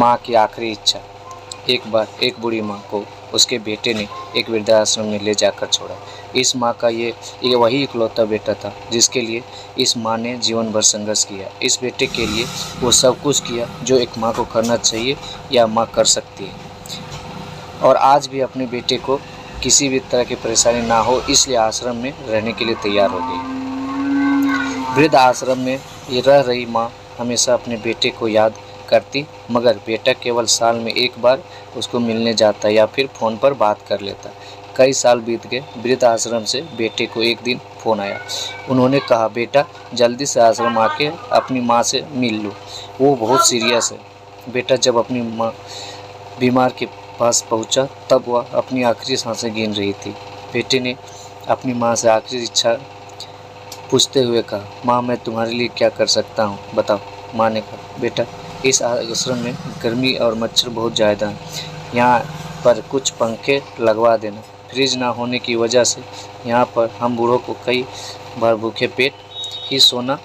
माँ की आखिरी इच्छा। एक बार एक बूढ़ी माँ को उसके बेटे ने एक वृद्धाश्रम में ले जाकर छोड़ा। इस माँ का ये वही इकलौता बेटा था जिसके लिए इस माँ ने जीवन भर संघर्ष किया। इस बेटे के लिए वो सब कुछ किया जो एक माँ को करना चाहिए या माँ कर सकती है, और आज भी अपने बेटे को किसी भी तरह की परेशानी ना हो इसलिए आश्रम में रहने के लिए तैयार हो गई। वृद्ध आश्रम में ये रह रही माँ हमेशा अपने बेटे को याद करती, मगर बेटा केवल साल में एक बार उसको मिलने जाता या फिर फ़ोन पर बात कर लेता। कई साल बीत गए। वृद्ध आश्रम से बेटे को एक दिन फ़ोन आया। उन्होंने कहा, बेटा जल्दी से आश्रम आके अपनी माँ से मिल लो, वो बहुत सीरियस है। बेटा जब अपनी माँ बीमार के पास पहुंचा तब वह अपनी आखिरी सांसें गिन रही थी। बेटे ने अपनी माँ से आखिरी इच्छा पूछते हुए कहा, माँ मैं तुम्हारे लिए क्या कर सकता हूँ, बताओ। माँ ने कहा, बेटा इस आश्रम में गर्मी और मच्छर बहुत ज़्यादा हैं, यहाँ पर कुछ पंखे लगवा देना। फ्रिज ना होने की वजह से यहाँ पर हम बूढ़ों को कई बार भूखे पेट ही सोना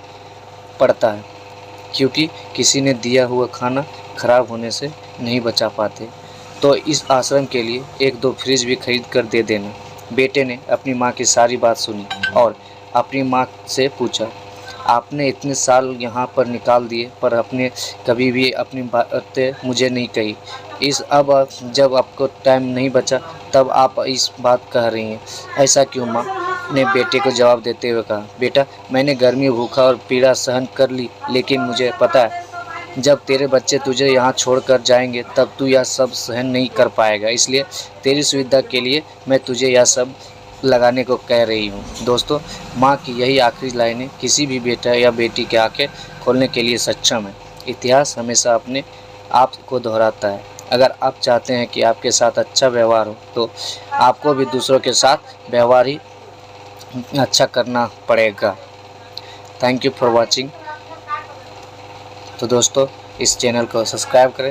पड़ता है, क्योंकि किसी ने दिया हुआ खाना खराब होने से नहीं बचा पाते। तो इस आश्रम के लिए एक दो फ्रिज भी खरीद कर दे देना। बेटे ने अपनी माँ की सारी बात सुनी और अपनी माँ से पूछा, आपने इतने साल यहाँ पर निकाल दिए पर आपने कभी भी अपनी बातें मुझे नहीं कही। अब जब आपको टाइम नहीं बचा तब आप इस बात कह रही हैं, ऐसा क्यों? माँ ने बेटे को जवाब देते हुए कहा, बेटा मैंने गर्मी, भूखा और पीड़ा सहन कर ली, लेकिन मुझे पता है जब तेरे बच्चे तुझे यहाँ छोड़कर जाएंगे तब तू यह सब सहन नहीं कर पाएगा, इसलिए तेरी सुविधा के लिए मैं तुझे यह सब लगाने को कह रही हूँ। दोस्तों, माँ की यही आखिरी लाइनें किसी भी बेटा या बेटी की आंखें खोलने के लिए सक्षम है। इतिहास हमेशा अपने आप को दोहराता है। अगर आप चाहते हैं कि आपके साथ अच्छा व्यवहार हो तो आपको भी दूसरों के साथ व्यवहार ही अच्छा करना पड़ेगा। Thank you for watching. तो दोस्तों, इस चैनल को सब्सक्राइब करें।